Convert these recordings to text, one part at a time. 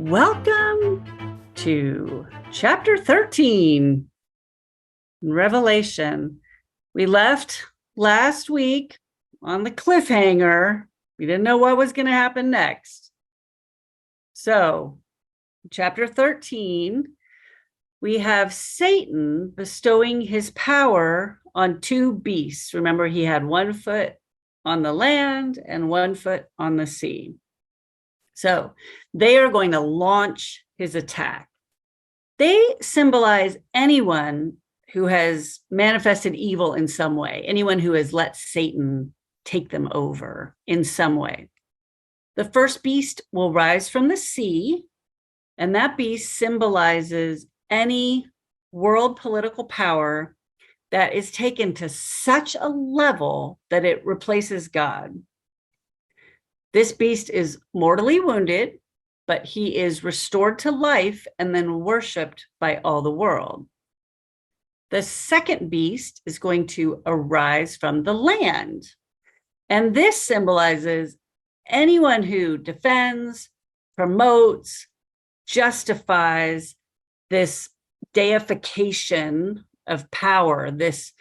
Welcome to chapter 13 in Revelation. We left last week on the cliffhanger. We didn't know what was going to happen next. So, chapter 13, we have Satan bestowing his power on two beasts. Remember, he had 1 foot on the land and 1 foot on the sea. So they are going to launch his attack. They symbolize anyone who has manifested evil in some way, anyone who has let Satan take them over in some way. The first beast will rise from the sea, and that beast symbolizes any world political power that is taken to such a level that it replaces God. This beast is mortally wounded, but he is restored to life and then worshiped by all the world. The second beast is going to arise from the land. And this symbolizes anyone who defends, promotes, justifies this deification of power, this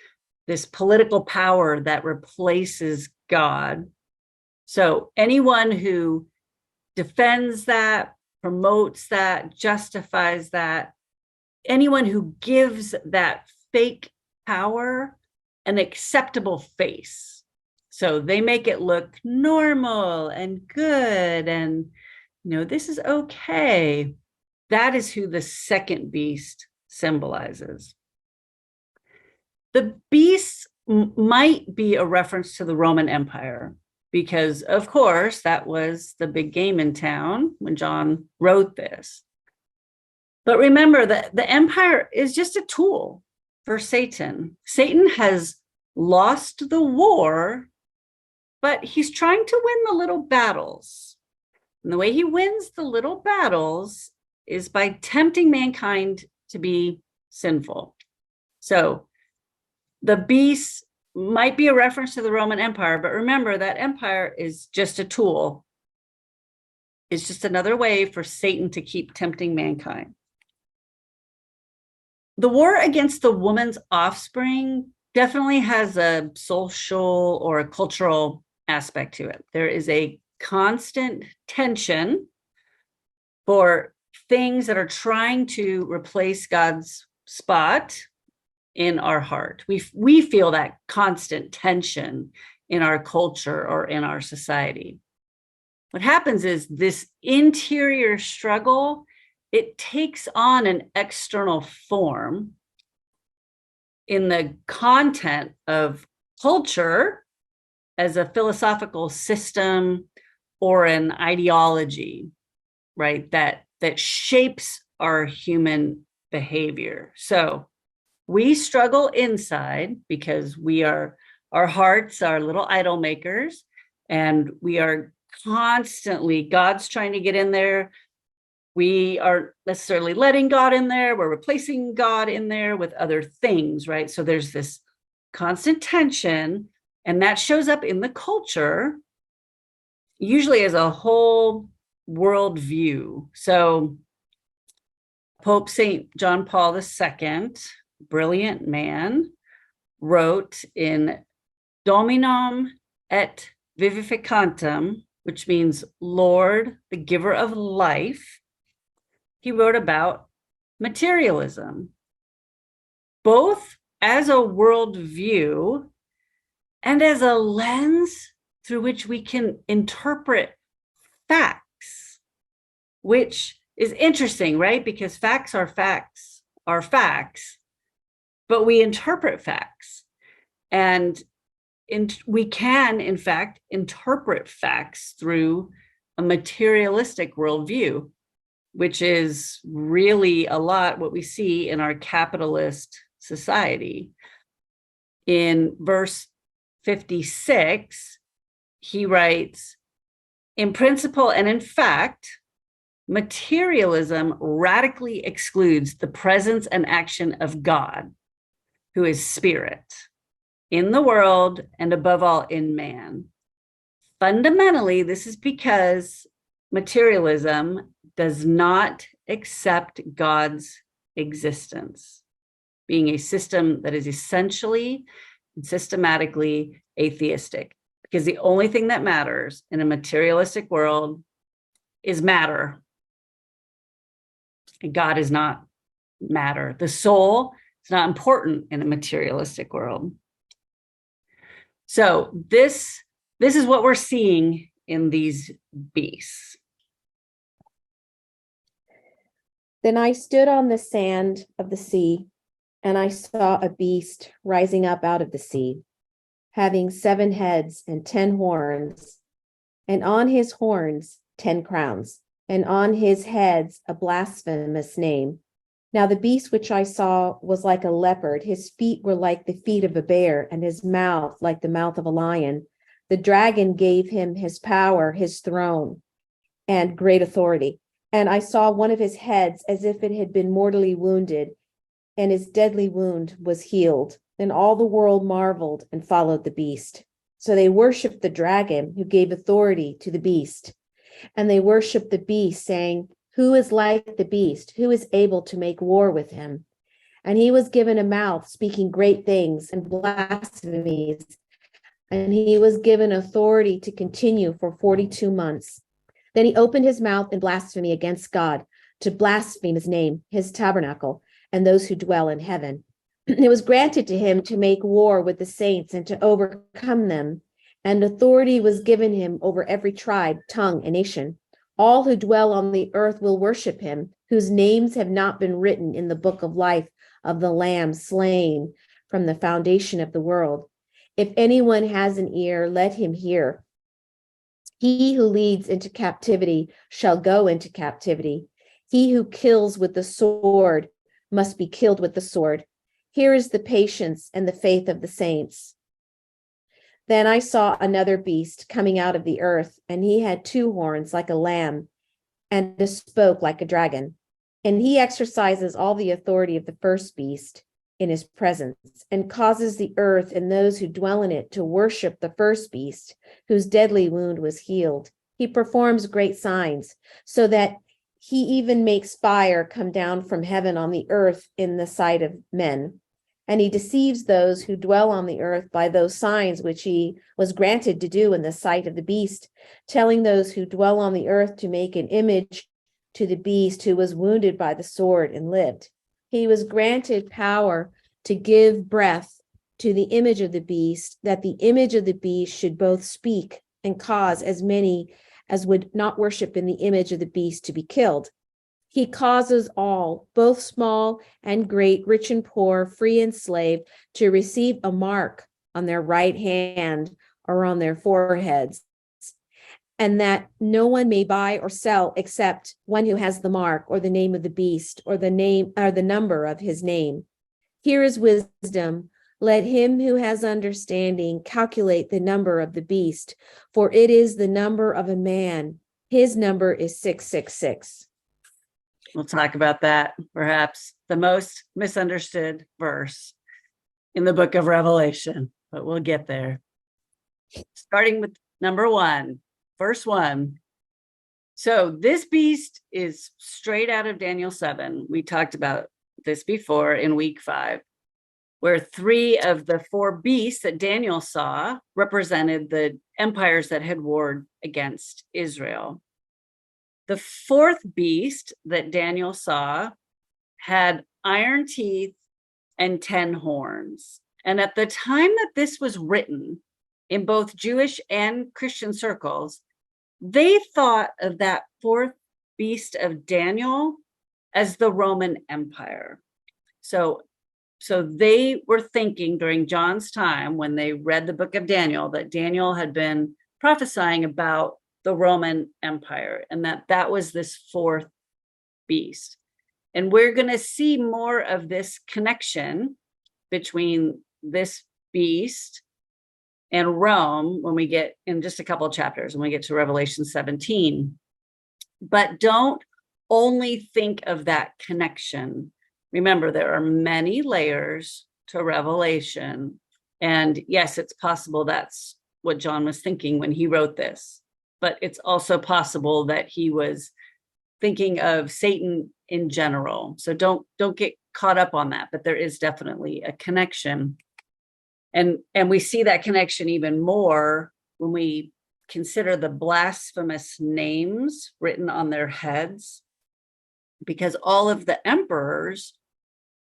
political power that replaces God. So anyone who defends that, promotes that, justifies that, anyone who gives that fake power an acceptable face. So they make it look normal and good and, this is okay. That is who the second beast symbolizes. The beast might be a reference to the Roman Empire, because, of course, that was the big game in town when John wrote this. But remember that the empire is just a tool for Satan. Satan has lost the war, but he's trying to win the little battles. And the way he wins the little battles is by tempting mankind to be sinful. So the beast might be a reference to the Roman Empire, but remember that empire is just a tool. It's just another way for Satan to keep tempting mankind. The war against the woman's offspring definitely has a social or a cultural aspect to it. There is a constant tension for things that are trying to replace God's spot in our heart. We feel that constant tension in our culture or in our society. What happens is this interior struggle, it takes on an external form in the content of culture as a philosophical system or an ideology, right? That shapes our human behavior. So we struggle inside because our hearts are little idol makers, and we are constantly, God's trying to get in there. We aren't necessarily letting God in there. We're replacing God in there with other things, right? So there's this constant tension, and that shows up in the culture, usually as a whole world view. So Pope St. John Paul II, brilliant man, wrote in Dominum et Vivificantem, which means Lord, the giver of life. He wrote about materialism, both as a worldview and as a lens through which we can interpret facts, which is interesting, right? Because facts are facts, but we interpret facts. And we can, in fact, interpret facts through a materialistic worldview, which is really a lot what we see in our capitalist society. In verse 56, he writes, in principle and in fact, materialism radically excludes the presence and action of God, who is spirit, in the world and above all in man. Fundamentally, this is because materialism does not accept God's existence, being a system that is essentially and systematically atheistic, because the only thing that matters in a materialistic world is matter. And God is not matter. The soul is not important in a materialistic world. So this is what we're seeing in these beasts. Then I stood on the sand of the sea, and I saw a beast rising up out of the sea, having 7 heads and 10 horns, and on his horns 10 crowns, and on his heads a blasphemous name. Now the beast which I saw was like a leopard. His feet were like the feet of a bear, and his mouth like the mouth of a lion. The dragon gave him his power, his throne, and great authority. And I saw one of his heads as if it had been mortally wounded, and his deadly wound was healed. Then all the world marveled and followed the beast. So they worshiped the dragon who gave authority to the beast. And they worshiped the beast, saying, "Who is like the beast? Who is able to make war with him?" And he was given a mouth speaking great things and blasphemies. And he was given authority to continue for 42 months. Then he opened his mouth in blasphemy against God, to blaspheme his name, his tabernacle, and those who dwell in heaven. It was granted to him to make war with the saints and to overcome them. And authority was given him over every tribe, tongue, and nation. All who dwell on the earth will worship him, whose names have not been written in the book of life of the Lamb slain from the foundation of the world. If anyone has an ear, let him hear. He who leads into captivity shall go into captivity. He who kills with the sword must be killed with the sword. Here is the patience and the faith of the saints. Then I saw another beast coming out of the earth, and he had 2 horns like a lamb, and spoke like a dragon. And he exercises all the authority of the first beast in his presence, and causes the earth and those who dwell in it to worship the first beast, whose deadly wound was healed. He performs great signs, so that he even makes fire come down from heaven on the earth in the sight of men. And he deceives those who dwell on the earth by those signs which he was granted to do in the sight of the beast, telling those who dwell on the earth to make an image to the beast who was wounded by the sword and lived. He was granted power to give breath to the image of the beast, that the image of the beast should both speak and cause as many as would not worship in the image of the beast to be killed. He causes all, both small and great, rich and poor, free and slave, to receive a mark on their right hand or on their foreheads, and that no one may buy or sell except one who has the mark or the name of the beast or the name or the number of his name. Here is wisdom. Let him who has understanding calculate the number of the beast, for it is the number of a man. His number is 666. We'll talk about that, perhaps the most misunderstood verse in the book of Revelation, but we'll get there. Starting with number 1, verse 1. So this beast is straight out of Daniel 7. We talked about this before in week 5, where 3 of the 4 beasts that Daniel saw represented the empires that had warred against Israel. The 4th beast that Daniel saw had iron teeth and 10 horns. And at the time that this was written, in both Jewish and Christian circles, they thought of that 4th beast of Daniel as the Roman Empire. So they were thinking during John's time, when they read the book of Daniel, that Daniel had been prophesying about the Roman Empire, and that was this 4th beast. And we're going to see more of this connection between this beast and Rome when we get in just a couple of chapters, when we get to Revelation 17. But don't only think of that connection. Remember, there are many layers to Revelation. And yes, it's possible that's what John was thinking when he wrote this. But it's also possible that he was thinking of Satan in general. So don't get caught up on that, but there is definitely a connection. And we see that connection even more when we consider the blasphemous names written on their heads, because all of the emperors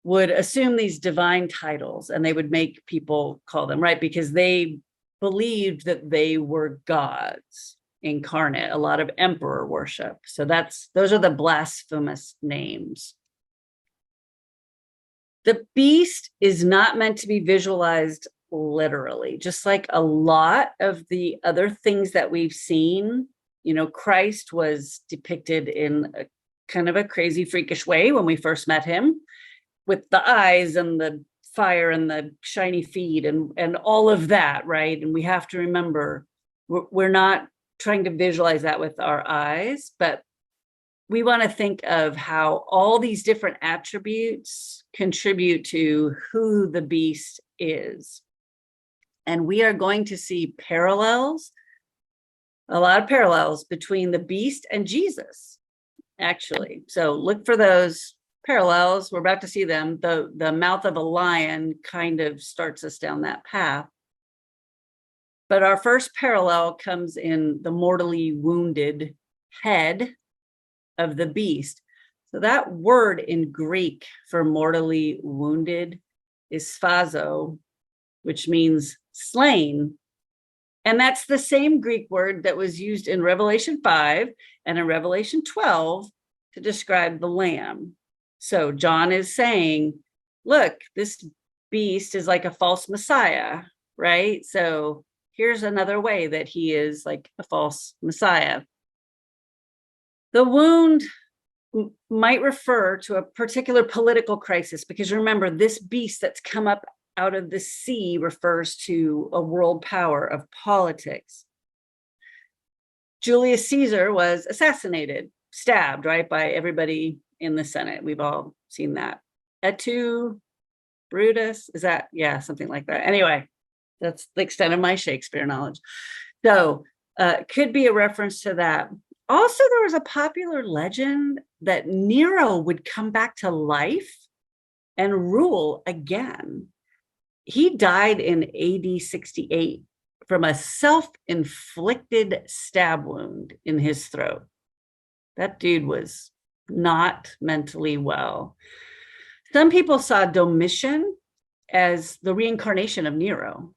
would assume these divine titles and they would make people call them, right? Because they believed that they were gods incarnate, a lot of emperor worship. So those are the blasphemous names. The beast is not meant to be visualized literally, just like a lot of the other things that we've seen. Christ was depicted in a kind of a crazy, freakish way when we first met him, with the eyes and the fire and the shiny feet and all of that, right? And we have to remember, we're not trying to visualize that with our eyes, but we want to think of how all these different attributes contribute to who the beast is. And we are going to see parallels, a lot of parallels between the beast and Jesus, actually. So look for those parallels. We're about to see them. The mouth of a lion kind of starts us down that path. But our first parallel comes in the mortally wounded head of the beast. So that word in Greek for mortally wounded is sphazo, which means slain. And that's the same Greek word that was used in Revelation 5 and in Revelation 12 to describe the lamb. So John is saying, look, this beast is like a false Messiah, right? So here's another way that he is like a false Messiah. The wound might refer to a particular political crisis, because remember, this beast that's come up out of the sea refers to a world power of politics. Julius Caesar was assassinated, stabbed, right, by everybody in the Senate. We've all seen that. Et tu, Brutus, is that? Yeah, something like that. Anyway, that's the extent of my Shakespeare knowledge. So could be a reference to that. Also, there was a popular legend that Nero would come back to life and rule again. He died in AD 68 from a self-inflicted stab wound in his throat. That dude was not mentally well. Some people saw Domitian as the reincarnation of Nero,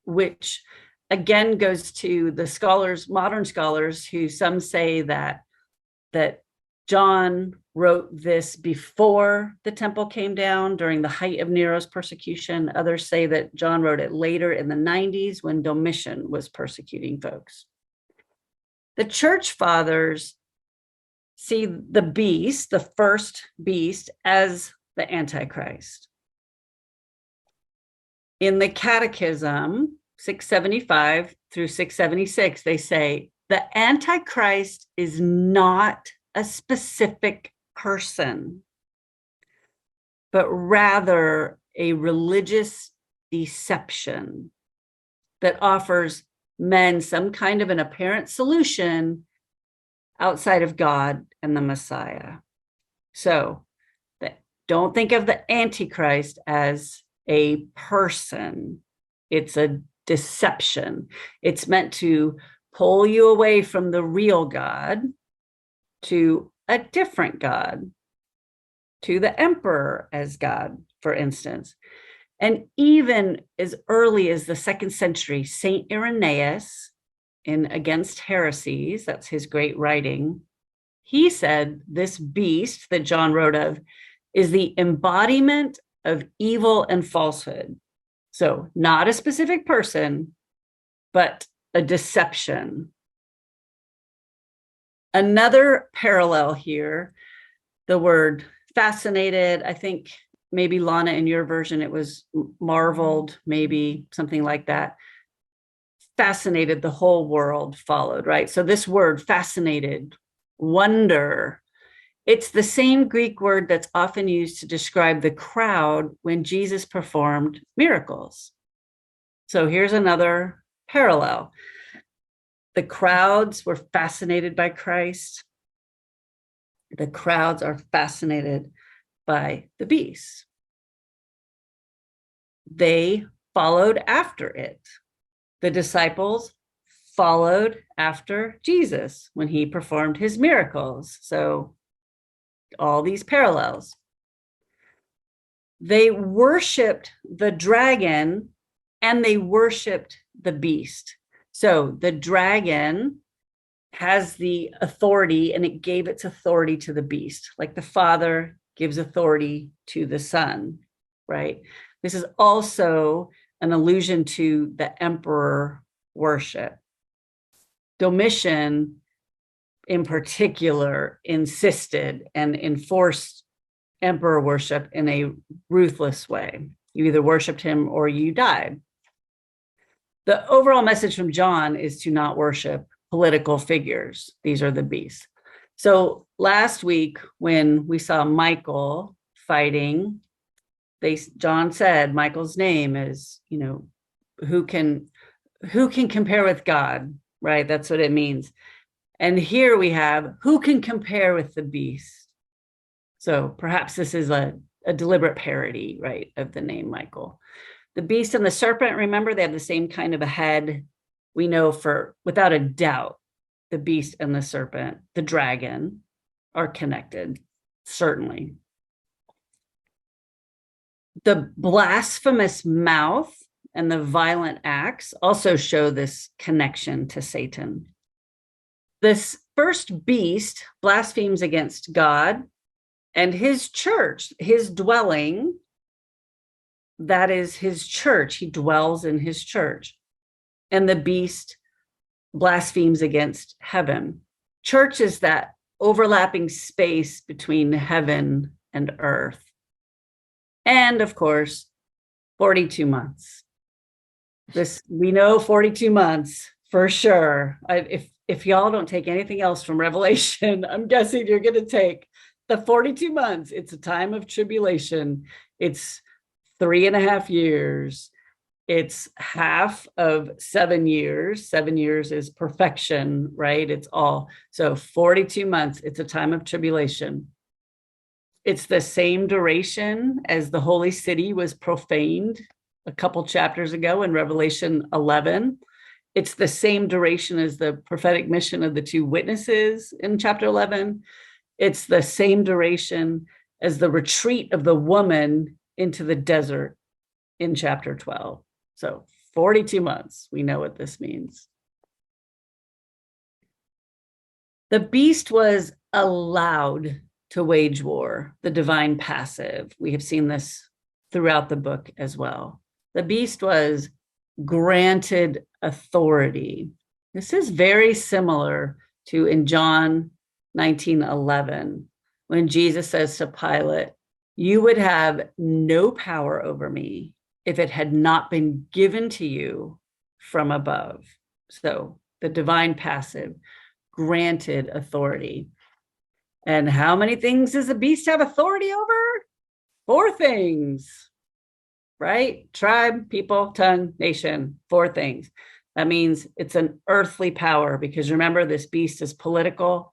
which again goes to the scholars, modern scholars, who some say that John wrote this before the temple came down during the height of Nero's persecution. Others say that John wrote it later in the 90s when Domitian was persecuting folks. The church fathers see the beast, the first beast, as the Antichrist. In the Catechism, 675 through 676, they say the Antichrist is not a specific person, but rather a religious deception that offers men some kind of an apparent solution outside of God and the Messiah. So don't think of the Antichrist as a person. It's a deception. It's meant to pull you away from the real God to a different God, to the emperor as God, for instance. And even as early as the 2nd century, Saint Irenaeus, in Against Heresies, that's his great writing, he said this beast that John wrote of is the embodiment of evil and falsehood. So not a specific person, but a deception. Another parallel here, the word fascinated, I think maybe Lana, in your version, it was marveled, maybe something like that. Fascinated, the whole world followed, right? So this word, fascinated, wonder, it's the same Greek word that's often used to describe the crowd when Jesus performed miracles. So here's another parallel. The crowds were fascinated by Christ. The crowds are fascinated by the beast. They followed after it. The disciples followed after Jesus when he performed his miracles. So all these parallels. They worshiped the dragon and they worshiped the beast. So the dragon has the authority and it gave its authority to the beast, like the Father gives authority to the Son, right? This is also an allusion to the emperor worship. Domitian, in particular, insisted and enforced emperor worship in a ruthless way. You either worshiped him or you died. The overall message from John is to not worship political figures. These are the beasts. So last week, when we saw Michael fighting, John said Michael's name is, who can compare with God, right? That's what it means. And here we have who can compare with the beast. So perhaps this is a deliberate parody, right, of the name Michael. The beast and the serpent, remember, they have the same kind of a head. We know without a doubt, the beast and the serpent, the dragon, are connected, certainly. The blasphemous mouth and the violent acts also show this connection to Satan. This first beast blasphemes against God and his church, his dwelling. That is his church. He dwells in his church. And the beast blasphemes against heaven. Church is that overlapping space between heaven and earth. And of course, 42 months. We know 42 months for sure. If y'all don't take anything else from Revelation, I'm guessing you're going to take the 42 months. It's a time of tribulation. It's 3.5 years. It's half of 7 years. 7 years is perfection, right? It's all. So 42 months, it's a time of tribulation. It's the same duration as the holy city was profaned a couple chapters ago in Revelation 11. It's the same duration as the prophetic mission of the two witnesses in chapter 11. It's the same duration as the retreat of the woman into the desert in chapter 12. So 42 months, we know what this means. The beast was allowed to wage war, the divine passive. We have seen this throughout the book as well. The beast was granted authority. This is very similar to in John 19:11, when Jesus says to Pilate, "You would have no power over me if it had not been given to you from above." So the divine passive granted authority. And how many things does the beast have authority over? 4 things, right? Tribe, people, tongue, nation, 4 things. That means it's an earthly power, because remember, this beast is political.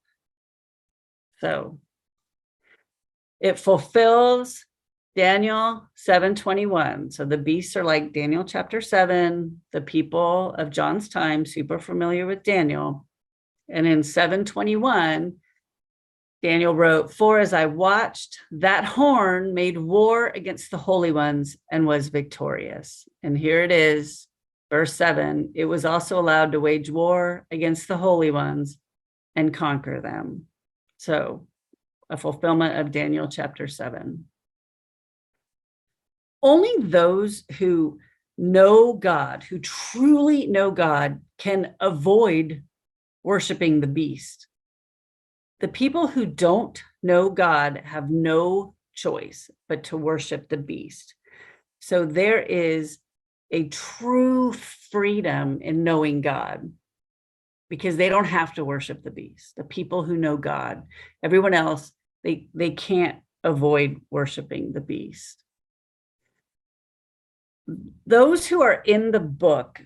So it fulfills Daniel 7:21. So the beasts are like Daniel chapter 7, the people of John's time, super familiar with Daniel. And in 7:21, Daniel wrote, "For as I watched, that horn made war against the holy ones and was victorious." And here it is, verse 7, "It was also allowed to wage war against the holy ones and conquer them." So a fulfillment of Daniel chapter 7. Only those who know God, who truly know God, can avoid worshiping the beast. The people who don't know God have no choice but to worship the beast. So there is a true freedom in knowing God, because they don't have to worship the beast. The people who know God, everyone else, they can't avoid worshiping the beast. Those who are in the book,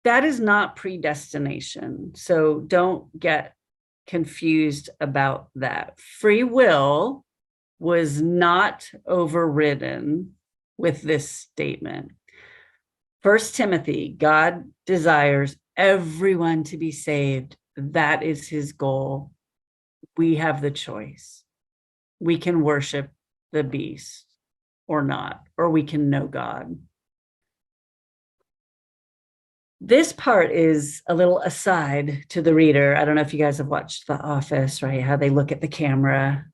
that is not predestination. So don't get confused about that. Free will was not overridden with this statement. 1 Timothy, God desires everyone to be saved. That is his goal. We have the choice. We can worship the beast or not, or we can know God. This part is a little aside to the reader. I don't know if you guys have watched The Office, right? How they look at the camera,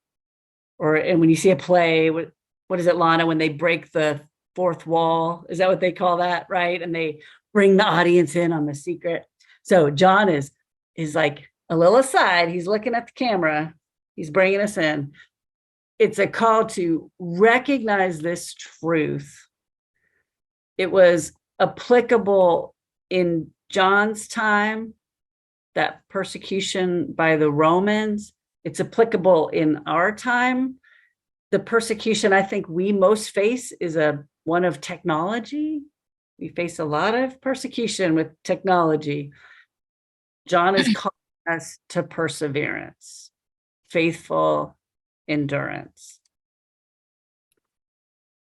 and when you see a play, what is it, Lana, when they break the fourth wall? Is that what they call that, right? And they bring the audience in on the secret. So John is like a little aside. He's looking at the camera. He's bringing us in. It's a call to recognize this truth. It was applicable in John's time, that persecution by the Romans. It's applicable in our time. The persecution I think we most face is one of technology. We face a lot of persecution with technology. John is calling us to perseverance, faithful endurance.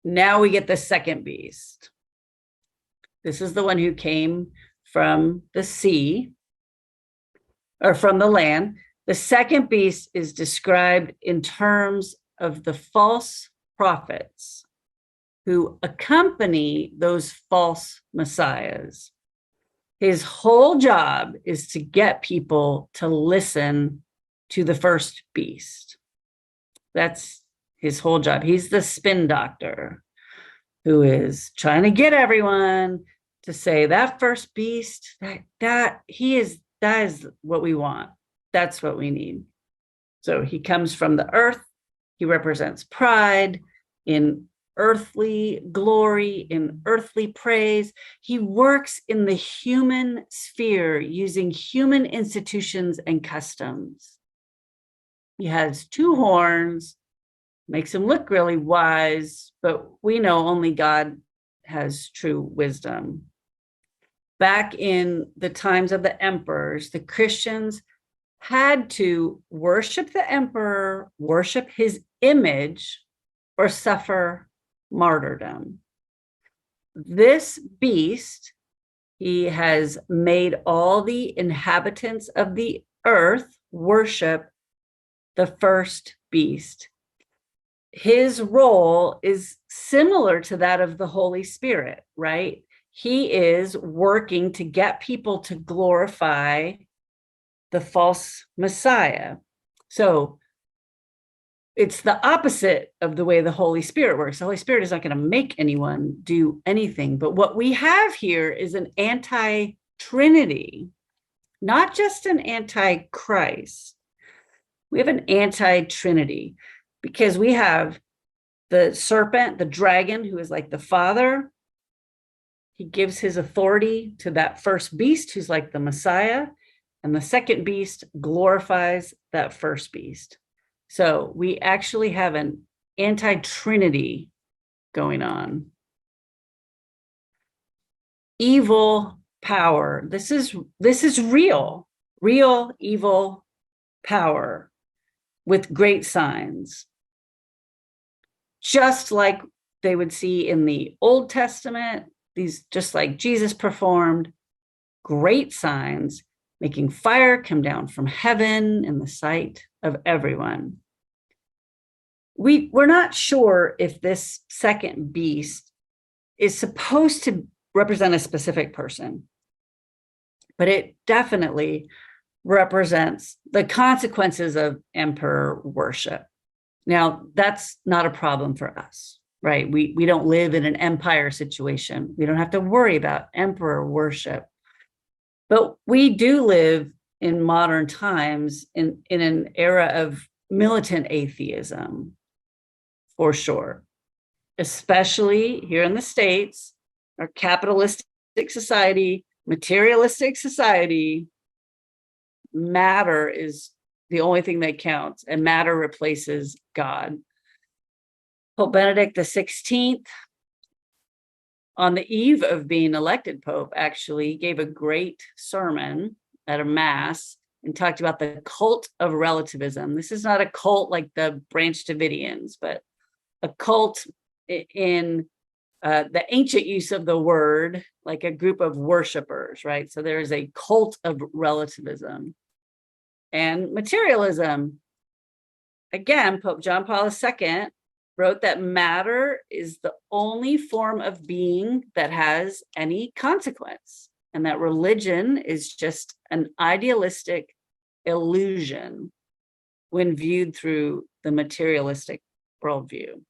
Now we get the second beast. This is the one who came from the sea, or from the land. The second beast is described in terms of the false prophets who accompany those false messiahs. His whole job is to get people to listen to the first beast. That's his whole job. He's the spin doctor who is trying to get everyone to say that first beast, that is what we want. That's what we need. So he comes from the earth. He represents pride in earthly glory, in earthly praise. He works in the human sphere using human institutions and customs. He has two horns, makes him look really wise, but we know only God has true wisdom. Back in the times of the emperors, the Christians had to worship the emperor, worship his image, or suffer martyrdom. This beast, he has made all the inhabitants of the earth worship the first beast. His role is similar to that of the Holy Spirit, right? He is working to get people to glorify the false Messiah. So it's the opposite of the way the Holy Spirit works. The Holy Spirit is not going to make anyone do anything. But what we have here is an anti-Trinity, not just an anti-Christ. We have an anti-Trinity because we have the serpent, the dragon, who is like the father. He gives his authority to that first beast, who's like the Messiah. And the second beast glorifies that first beast. So we actually have an anti-Trinity going on. Evil power. This is real evil power with great signs. Just like they would see in the Old Testament, just like Jesus performed great signs, making fire come down from heaven in the sight of everyone. We're not sure if this second beast is supposed to represent a specific person, but it definitely represents the consequences of emperor worship. Now, that's not a problem for us, right? We don't live in an empire situation. We don't have to worry about emperor worship. But we do live in modern times in an era of militant atheism, for sure, especially here in the States, our capitalistic society, materialistic society. Matter is the only thing that counts, and matter replaces God. Pope Benedict XVI on the eve of being elected Pope, actually gave a great sermon at a mass and talked about the cult of relativism. This is not a cult like the Branch Davidians, but a cult in the ancient use of the word, like a group of worshipers, right? So there is a cult of relativism and materialism. Again, Pope John Paul II wrote that matter is the only form of being that has any consequence, and that religion is just an idealistic illusion when viewed through the materialistic worldview.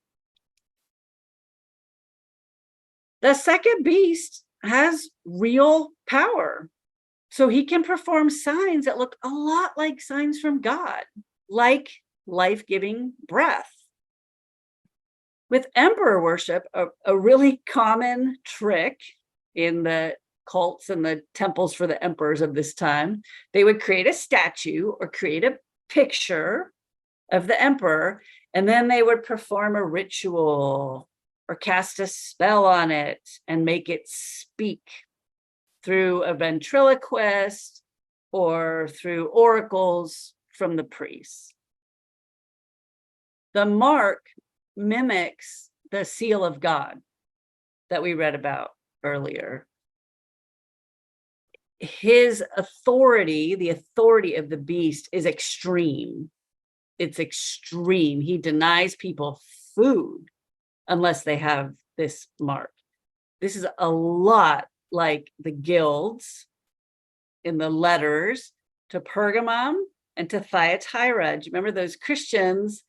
The second beast has real power. So he can perform signs that look a lot like signs from God, like life-giving breath. With emperor worship, a really common trick in the cults and the temples for the emperors of this time, they would create a statue or create a picture of the emperor, and then they would perform a ritual or cast a spell on it and make it speak through a ventriloquist or through oracles from the priests. The mark mimics the seal of God that we read about earlier. His authority, the authority of the beast, is extreme. It's extreme. He denies people food unless they have this mark. This is a lot like the guilds in the letters to Pergamum and to Thyatira. Do you remember those Christians?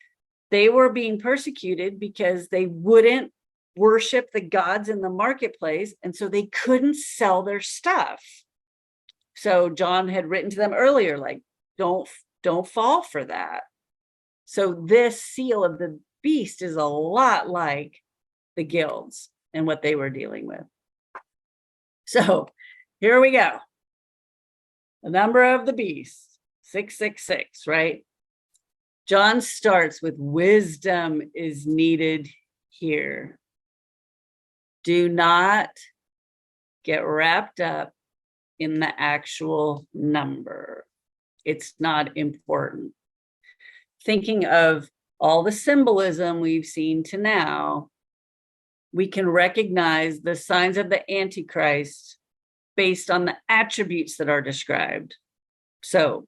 They were being persecuted because they wouldn't worship the gods in the marketplace, and so they couldn't sell their stuff. So John had written to them earlier, like, don't fall for that. So this seal of the beast is a lot like the guilds and what they were dealing with. So here we go. The number of the beast, 666, right? John starts with wisdom is needed here. Do not get wrapped up in the actual number. It's not important. Thinking of all the symbolism we've seen to now, we can recognize the signs of the Antichrist based on the attributes that are described. So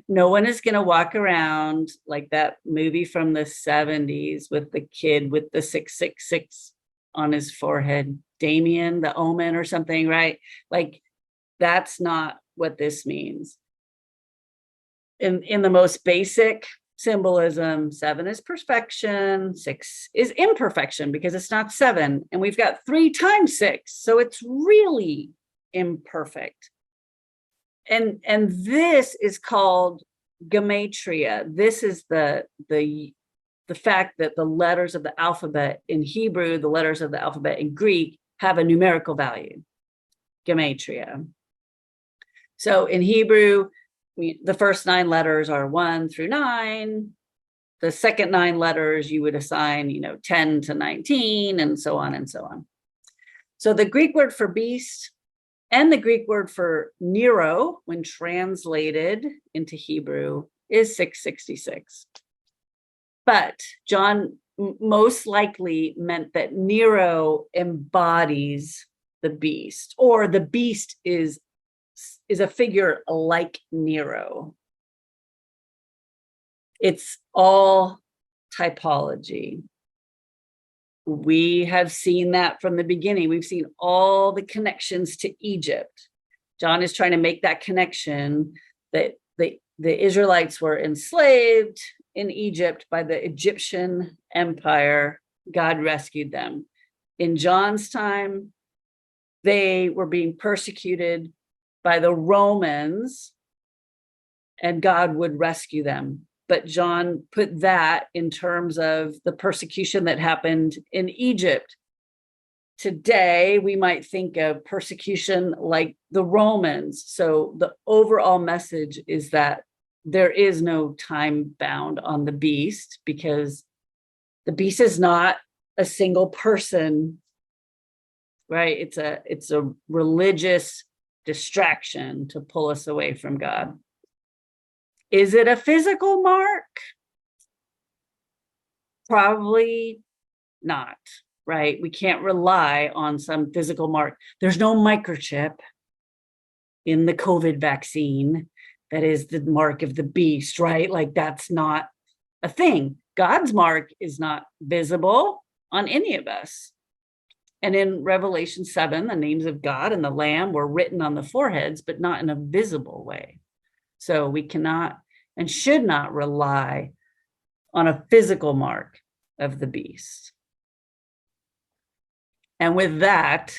no one is going to walk around like that movie from the 70s with the kid with the 666 on his forehead, Damien, the Omen or something, right? Like, that's not what this means. In the most basic symbolism, 7 is perfection, 6 is imperfection because it's not 7. And we've got 3 times 6. So it's really imperfect. And this is called gematria. This is the fact that the letters of the alphabet in Hebrew, the letters of the alphabet in Greek have a numerical value, gematria. So in Hebrew, the first 9 letters are 1 through 9. The second 9 letters you would assign, 10 to 19, and so on and so on. So the Greek word for beast and the Greek word for Nero, when translated into Hebrew, is 666. But John most likely meant that Nero embodies the beast, or the beast is a figure like Nero. It's all typology. We have seen that from the beginning. We've seen all the connections to Egypt. John is trying to make that connection that the Israelites were enslaved in Egypt by the Egyptian empire. God rescued them. In John's time, they were being persecuted by the Romans, and God would rescue them. But John put that in terms of the persecution that happened in Egypt. Today, we might think of persecution like the Romans. So the overall message is that there is no time bound on the beast, because the beast is not a single person right? It's a religious distraction to pull us away from God. Is it a physical mark? Probably not, right? We can't rely on some physical mark. There's no microchip in the COVID vaccine that is the mark of the beast, right? Like that's not a thing. God's mark is not visible on any of us. And in Revelation 7, the names of God and the Lamb were written on the foreheads, but not in a visible way. So we cannot and should not rely on a physical mark of the beast. And with that,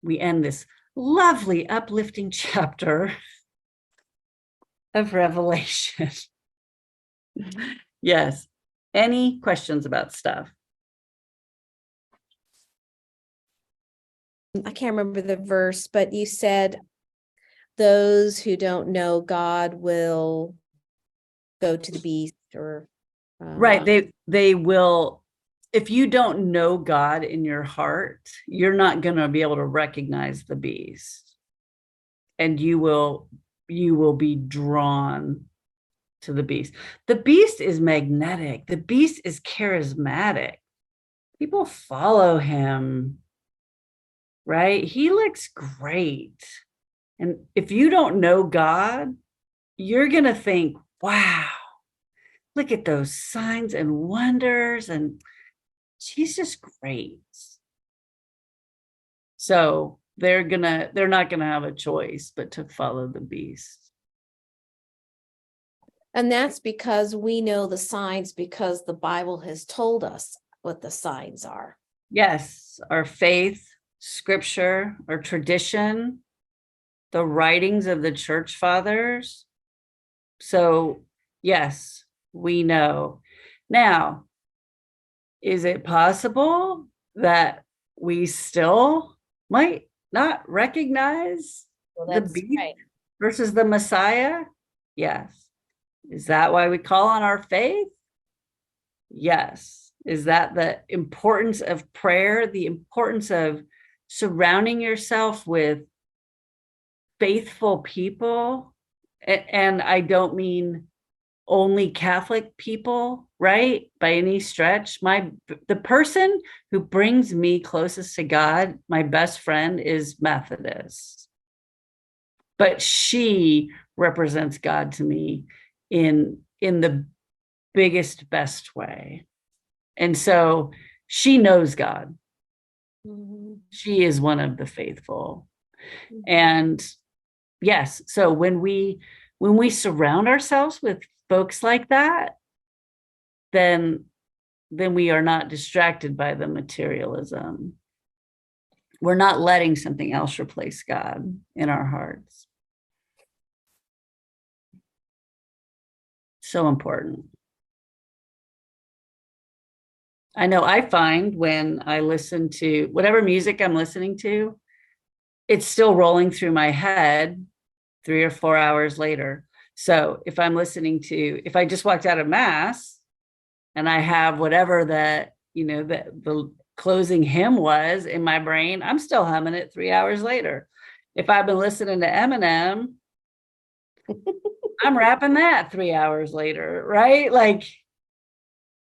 we end this lovely, uplifting chapter of Revelation. Yes. Any questions about stuff? I can't remember the verse, but you said those who don't know God will go to the beast, or right. They will. If you don't know God in your heart, you're not going to be able to recognize the beast, and you will be drawn to the beast. The beast is magnetic. The beast is charismatic. People follow him, right? He looks great. And if you don't know God, you're going to think, wow, look at those signs and wonders. And she's just great. So they're not going to have a choice but to follow the beast. and that's because we know the signs, because the Bible has told us what the signs are. Yes, our faith, scripture, our tradition, the writings of the church fathers. So, yes, we know. Now, is it possible that we still might not recognize the beast right. versus the Messiah? Yes. Is that why we call on our faith? Yes. Is that the importance of prayer, the importance of surrounding yourself with faithful people? And I don't mean only Catholic people, right? By any stretch. The person who brings me closest to God, my best friend, is Methodist. But she represents God to me in the biggest, best way. And so she knows God. Mm-hmm. She is one of the faithful. Mm-hmm. And yes, so when we surround ourselves with folks like that, then we are not distracted by the materialism. We're not letting something else replace God in our hearts. So important. I know I find when I listen to whatever music I'm listening to, it's still rolling through my head 3 or 4 hours later. So if I just walked out of Mass and I have whatever the closing hymn was in my brain, I'm still humming it 3 hours later. If I've been listening to Eminem, I'm rapping that 3 hours later, right? Like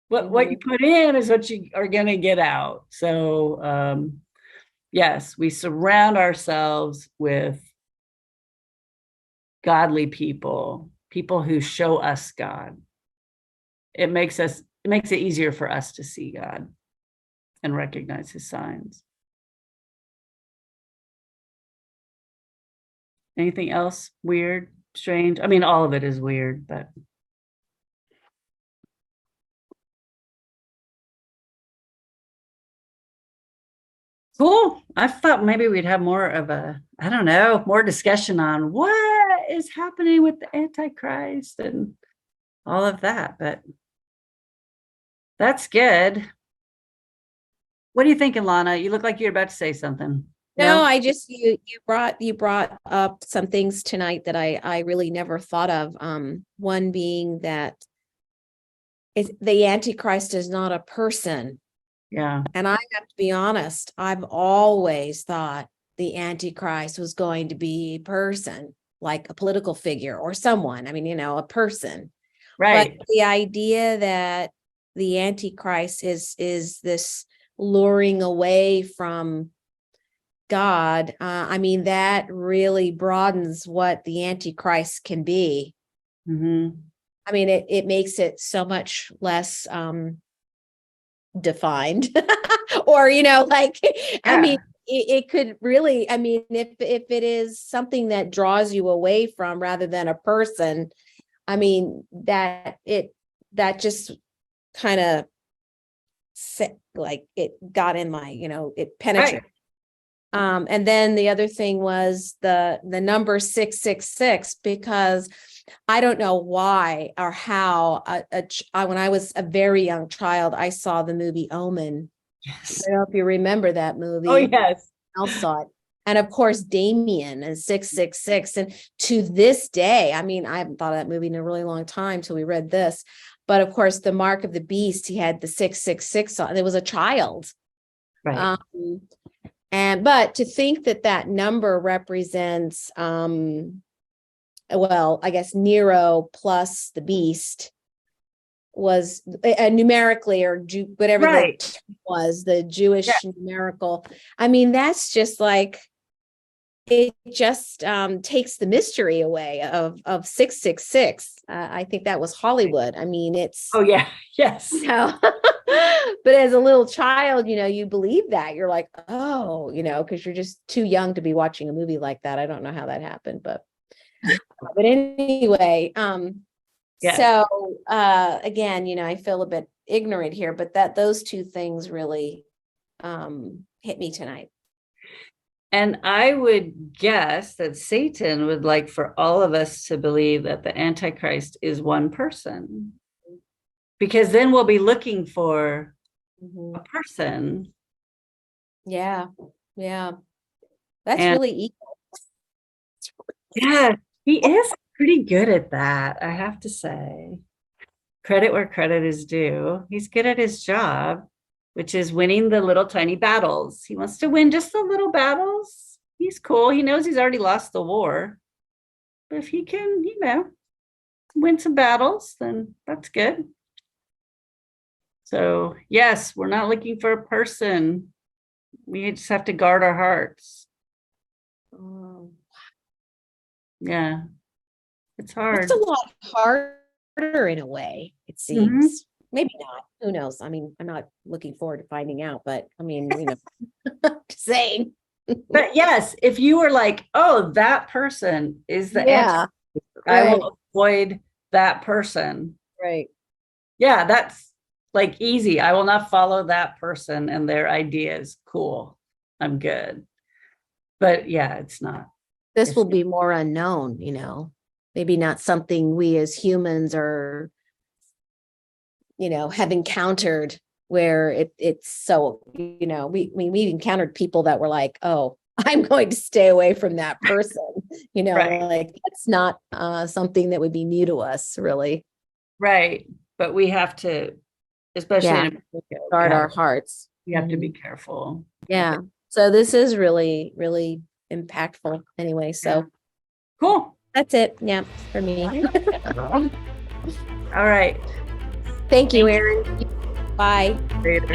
what you put in is what you are going to get out. So yes, we surround ourselves with godly people who show us God. It makes it easier for us to see God and recognize his signs. Anything else weird, strange? I mean, all of it is weird, but cool. I thought maybe we'd have more of more discussion on what is happening with the Antichrist and all of that, but that's good. What are you thinking, Lana? You look like you're about to say something. No, I just you brought up some things tonight that I really never thought of. One being that the Antichrist is not a person. Yeah. And I have to be honest, I've always thought the Antichrist was going to be a person, like a political figure or someone. I mean, a person. But Right. the idea that the Antichrist is this luring away from God, I mean, that really broadens what the Antichrist can be. Mm-hmm. I mean, it makes it so much less defined. Or, like, I mean, it could really, I mean, if it is something that draws you away from rather than a person, I mean, that just kind of like it got in my, it penetrated. Right. And then the other thing was the number 666, because I don't know why or how when I was a very young child, I saw the movie Omen. Yes. I don't know if you remember that movie. Oh, yes. I saw it. And of course, Damien and 666. And to this day, I mean, I haven't thought of that movie in a really long time till we read this. But of course, the mark of the beast, he had the 666 on. There was a child. Right. But to think that number represents, well, I guess Nero plus the beast was numerically, or whatever Right. the term was, the Jewish numerical. I mean, that's just like, it just takes the mystery away of 666. I think that was Hollywood. I mean, it's, Oh, yeah. Yes. but as a little child, you believe that. You're like, oh, because you're just too young to be watching a movie like that. I don't know how that happened, but anyway, Yes. so again, I feel a bit ignorant here, but those two things really hit me tonight. And I would guess that Satan would like for all of us to believe that the Antichrist is one person, because then we'll be looking for a person. Yeah. That's And really evil. yeah, he is pretty good at that, I have to say. Credit where credit is due. He's good at his job, which is winning the little tiny battles. He wants to win just the little battles. He's cool. He knows he's already lost the war. But if he can, win some battles, then that's good. So, yes, we're not looking for a person. We just have to guard our hearts. Yeah, it's hard. It's a lot harder in a way, it seems. Maybe not. Who knows? I mean, I'm not looking forward to finding out, but I mean, just saying. But yes, if you were like, oh, that person is the answer, I will avoid that person. Right. Yeah, that's like easy. I will not follow that person and their ideas. Cool. I'm good. But yeah, it's not. This will be more unknown, maybe not something we as humans are, have encountered, where it's so, we've encountered people that were like, oh, I'm going to stay away from that person, Right. like that's not something that would be new to us, really. Right. But we have to, especially guard our hearts. You have to be careful. Yeah. So this is really, really impactful anyway. So cool. That's it. Yeah, for me. All right. Thank you, Erin. Bye. Later.